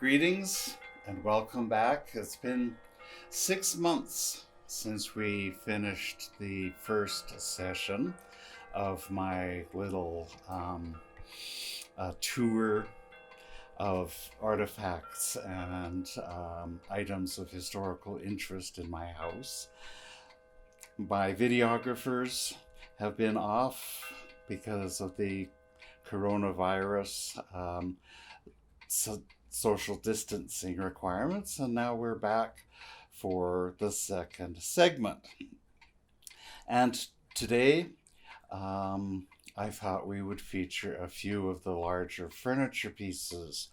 Greetings and welcome back. It's been 6 months since we finished the first session of my little tour of artifacts and items of historical interest in my house. My videographers have been off because of the coronavirus social distancing requirements, and now we're back for the second segment. And today I thought we would feature a few of the larger furniture pieces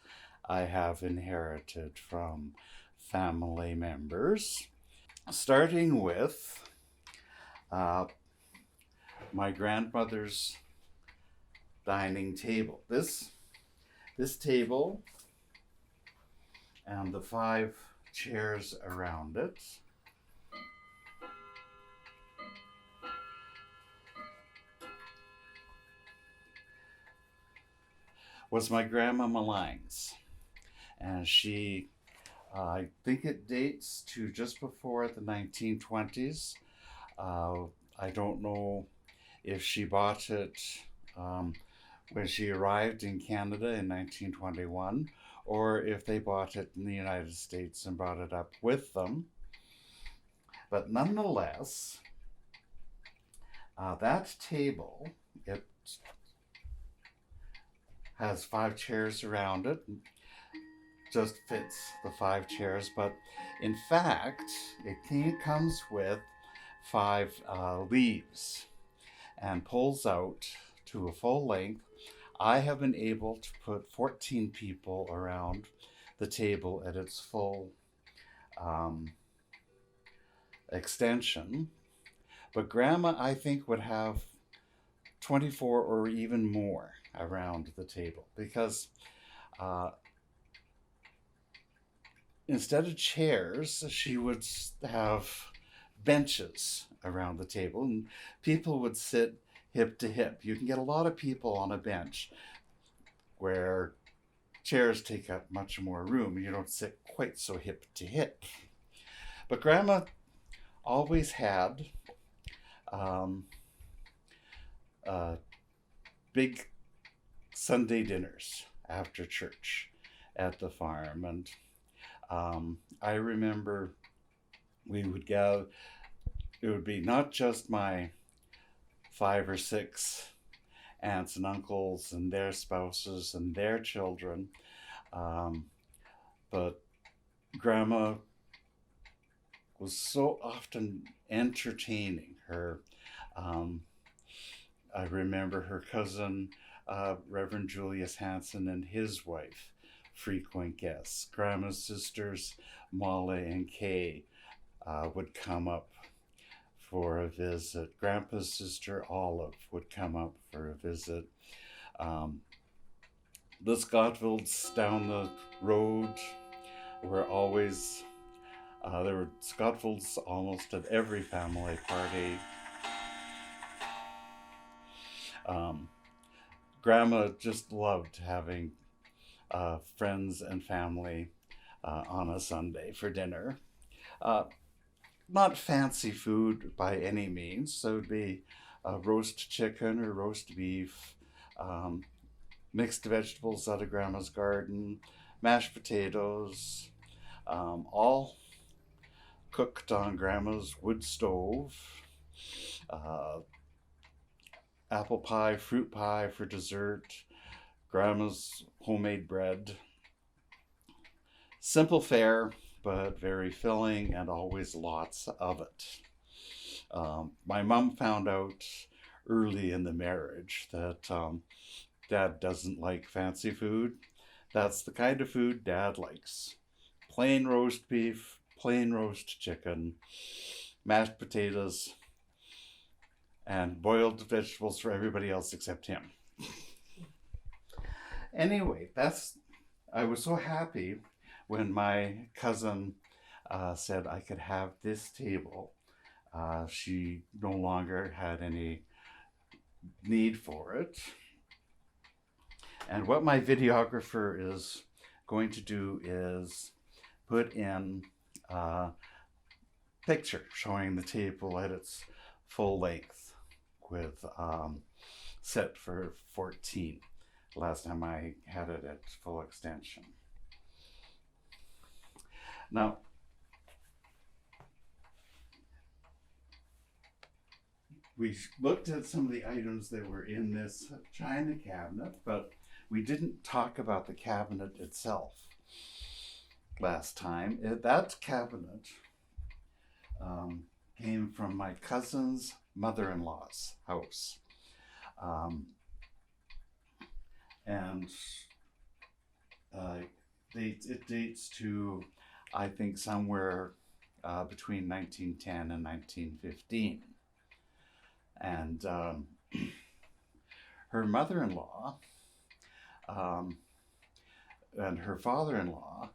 I have inherited from family members, starting with my grandmother's dining table. This table and the 5 chairs around it was my grandma Malang's, and I think it dates to just before the 1920s. I don't know if she bought it when she arrived in Canada in 1921, or if they bought it in the United States and brought it up with them. But nonetheless, that table, it has 5 chairs around it, just fits the 5 chairs, but in fact, it comes with 5 leaves and pulls out to a full length. I have been able to put 14 people around the table at its full extension, but Grandma, I think, would have 24 or even more around the table, because instead of chairs, she would have benches around the table, and people would sit hip to hip. You can get a lot of people on a bench, where chairs take up much more room. You don't sit quite so hip to hip. But Grandma always had big Sunday dinners after church at the farm. And I remember we would gather, it would be not just my 5 or 6 aunts and uncles and their spouses and their children, but Grandma was so often entertaining. I remember her cousin, Reverend Julius Hansen, and his wife, frequent guests. Grandma's sisters, Molly and Kay, would come up for a visit. Grandpa's sister, Olive, would come up for a visit. The Scotvilles down the road were always, there were Scotvilles almost at every family party. Grandma just loved having friends and family on a Sunday for dinner. Not fancy food by any means. So it would be roast chicken or roast beef, mixed vegetables out of Grandma's garden, mashed potatoes, all cooked on Grandma's wood stove, apple pie, fruit pie for dessert, Grandma's homemade bread. Simple fare, but very filling, and always lots of it. My mom found out early in the marriage that Dad doesn't like fancy food. That's the kind of food Dad likes. Plain roast beef, plain roast chicken, mashed potatoes, and boiled vegetables for everybody else except him. Anyway, I was so happy when my cousin said I could have this table. She no longer had any need for it. And what my videographer is going to do is put in a picture showing the table at its full length with set for 14. Last time I had it at full extension. Now, we looked at some of the items that were in this china cabinet, but we didn't talk about the cabinet itself last time. That cabinet came from my cousin's mother-in-law's house. And it dates to, I think, somewhere between 1910 and 1915. And her mother-in-law and her father-in-law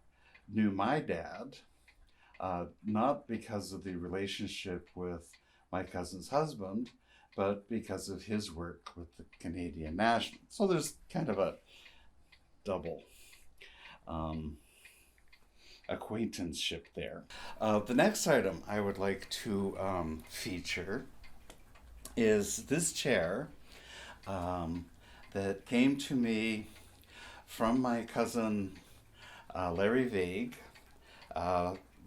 knew my dad, not because of the relationship with my cousin's husband, but because of his work with the Canadian National. So there's kind of a double acquaintanceship there. The next item I would like to feature is this chair that came to me from my cousin Larry Vague,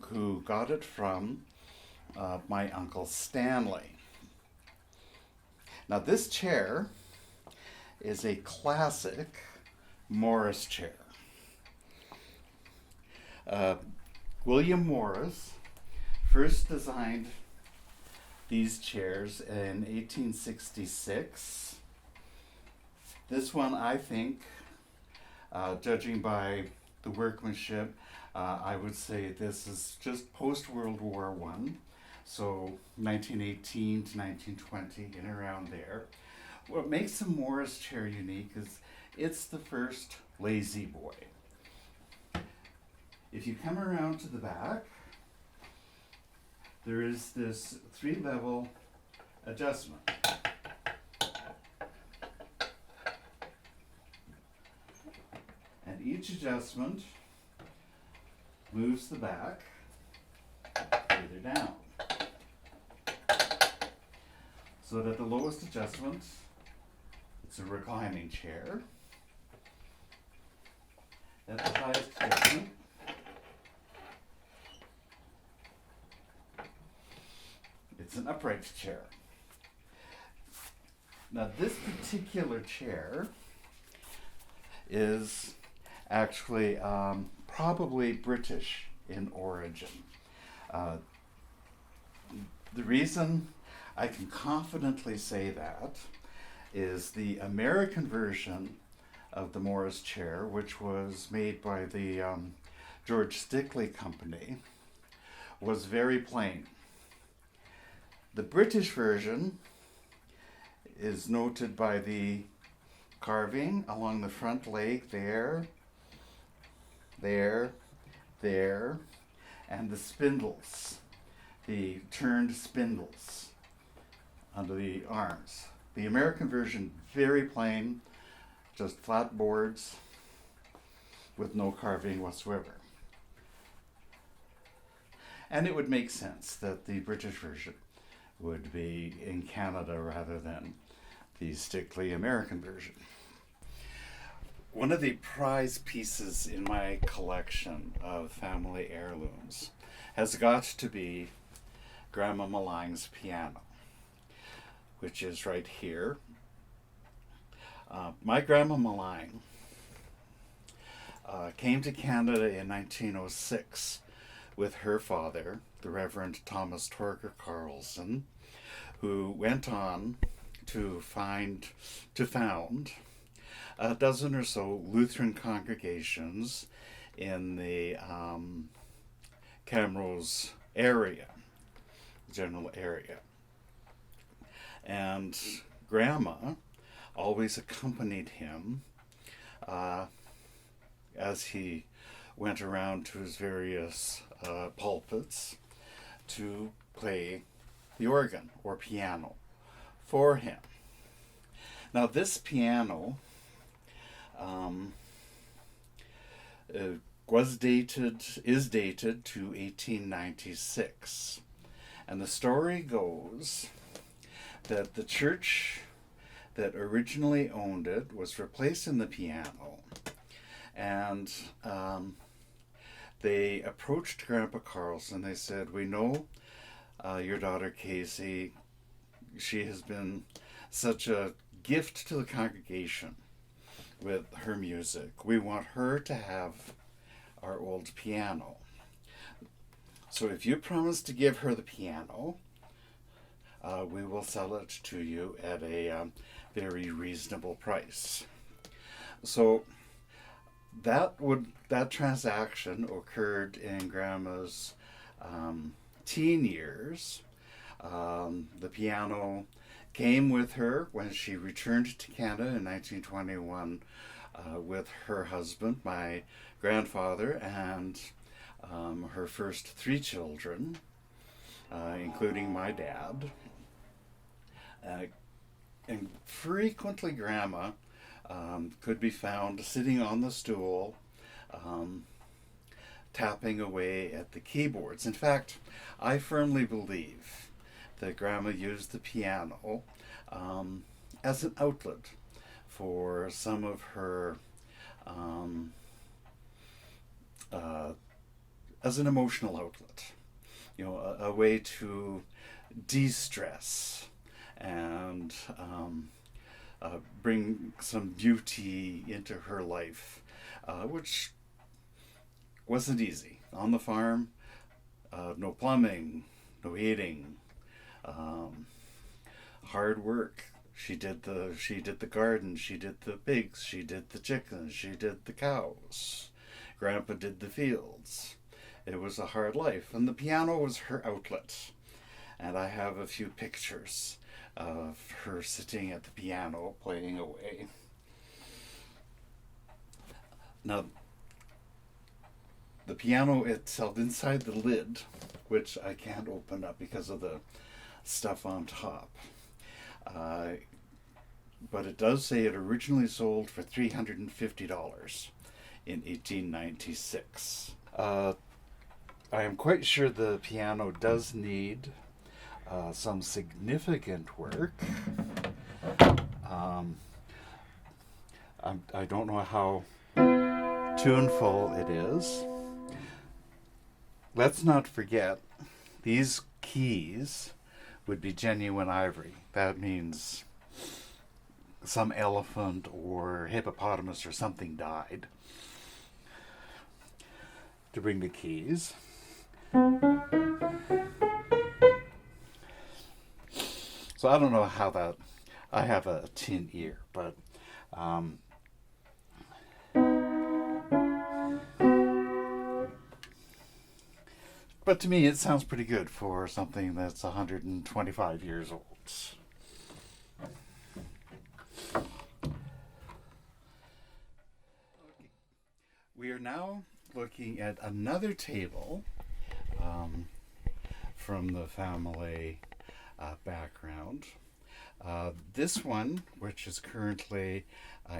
who got it from my uncle Stanley. Now this chair is a classic Morris chair. William Morris first designed these chairs in 1866. This one, I think, judging by the workmanship, I would say this is just post-World War I, so 1918 to 1920, in around there. What makes the Morris chair unique is it's the first lazy boy. If you come around to the back, there is this 3-level adjustment. And each adjustment moves the back further down. So that at the lowest adjustment, it's a reclining chair. At the highest adjustment, it's an upright chair. Now this particular chair is actually probably British in origin. The reason I can confidently say that is the American version of the Morris chair, which was made by the George Stickley Company, was very plain. The British version is noted by the carving along the front leg there, and the spindles, the turned spindles under the arms. The American version, very plain, just flat boards with no carving whatsoever. And it would make sense that the British version would be in Canada rather than the Stickley American version. One of the prize pieces in my collection of family heirlooms has got to be Grandma Malang's piano, which is right here. My Grandma Malang came to Canada in 1906 with her father, the Reverend Thomas Torger Carlson, who went on to found a dozen or so Lutheran congregations in the Camrose area, general area. And Grandma always accompanied him as he went around to his various pulpits to play the organ or piano for him. Now this piano is dated to 1896. And the story goes that the church that originally owned it was replacing the piano. And they approached Grandpa Carlson. They said, "We know your daughter Casey. She has been such a gift to the congregation with her music. We want her to have our old piano. So if you promise to give her the piano, we will sell it to you at a very reasonable price." So that transaction occurred in Grandma's teen years. The piano came with her when she returned to Canada in 1921 with her husband, my grandfather, and her first 3 children, including my dad. And frequently Grandma could be found sitting on the stool, tapping away at the keyboards. In fact, I firmly believe that Grandma used the piano as an outlet for some of her, as an emotional outlet, a way to de-stress and bring some beauty into her life, which wasn't easy. On the farm, no plumbing, no heating, hard work. She did the garden, she did the pigs, she did the chickens, she did the cows. Grandpa did the fields. It was a hard life, and the piano was her outlet. And I have a few pictures of her sitting at the piano playing away. Now, the piano itself, inside the lid, which I can't open up because of the stuff on top, but it does say it originally sold for $350 in 1896. I am quite sure the piano does need some significant work. I don't know how tuneful it is. Let's not forget, these keys would be genuine ivory. That means some elephant or hippopotamus or something died to bring the keys. So I don't know how that, I have a tin ear, but to me it sounds pretty good for something that's 125 years old. We are now looking at another table from the family background. This one, which is currently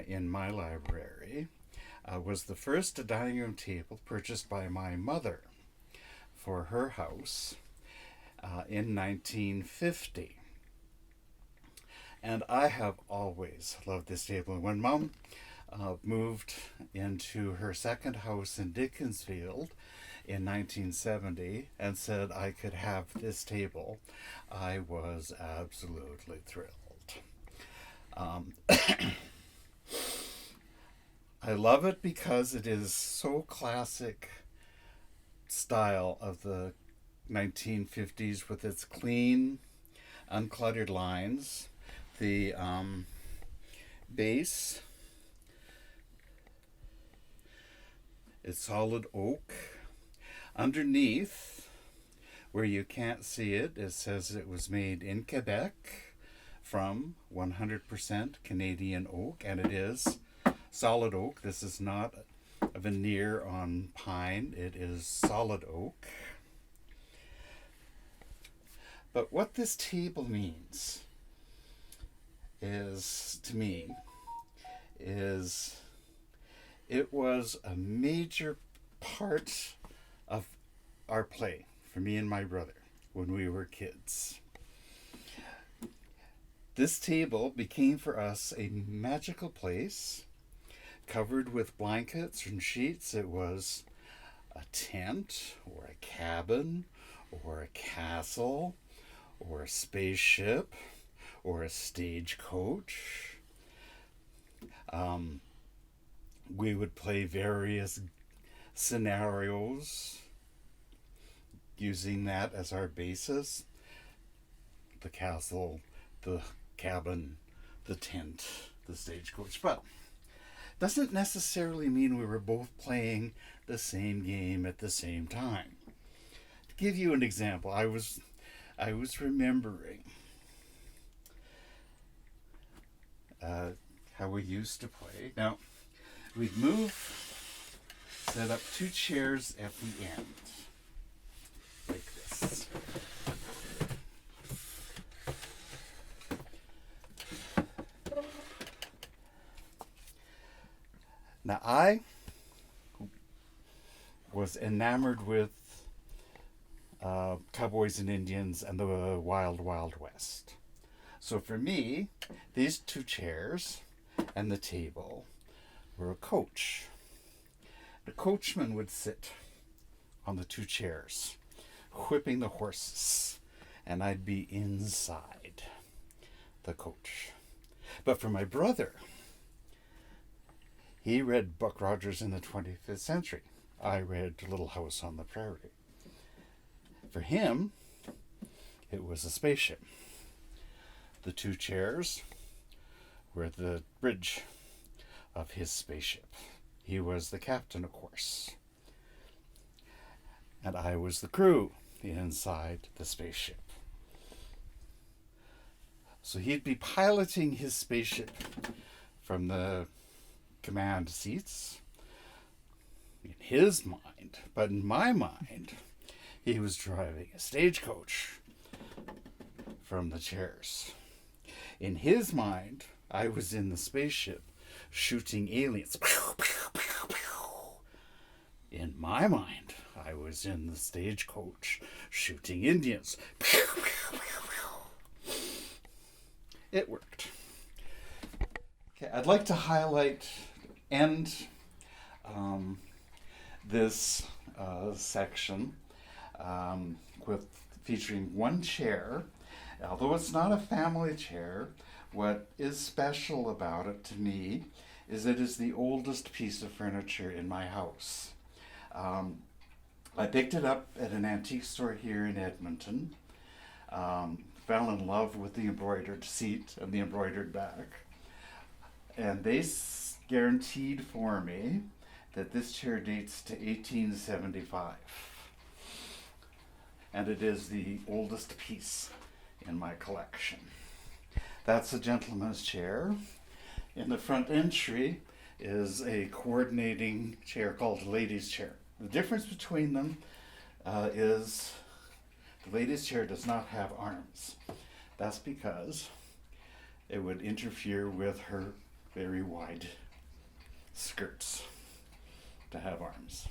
in my library, was the first dining room table purchased by my mother for her house in 1950. And I have always loved this table. When Mom moved into her second house in Dickinsfield in 1970 and said I could have this table, I was absolutely thrilled. I love it because it is so classic style of the 1950s with its clean, uncluttered lines. The base is solid oak. Underneath, where you can't see it, it says it was made in Quebec from 100% Canadian oak, and it is solid oak. This is not a veneer on pine, it is solid oak. But what this table means is, to me, is it was a major part of our play for me and my brother when we were kids. This table became for us a magical place covered with blankets and sheets. It was a tent or a cabin or a castle or a spaceship or a stagecoach. We would play various scenarios using that as our basis. The castle, the cabin, the tent, the stagecoach. But doesn't necessarily mean we were both playing the same game at the same time. To give you an example, I was remembering how we used to play. Now, we'd set up 2 chairs at the end, like this. Now, I was enamored with cowboys and Indians and the Wild Wild West. So for me, these 2 chairs and the table were a coach. The coachman would sit on the 2 chairs, whipping the horses, and I'd be inside the coach. But for my brother, he read Buck Rogers in the 25th Century. I read Little House on the Prairie. For him, it was a spaceship. The 2 chairs were the bridge of his spaceship. He was the captain, of course. And I was the crew inside the spaceship. So he'd be piloting his spaceship from the command seats in his mind, but in my mind, he was driving a stagecoach from the chairs. In his mind, I was in the spaceship shooting aliens. In my mind, I was in the stagecoach shooting Indians. It worked. Okay, I'd like to highlight and this section with featuring 1 chair. Although it's not a family chair, what is special about it to me is it is the oldest piece of furniture in my house. I picked it up at an antique store here in Edmonton. Fell in love with the embroidered seat and the embroidered back. And they guaranteed for me that this chair dates to 1875. And it is the oldest piece in my collection. That's a gentleman's chair. In the front entry is a coordinating chair called a lady's chair. The difference between them is the lady's chair does not have arms. That's because it would interfere with her very wide skirts to have arms.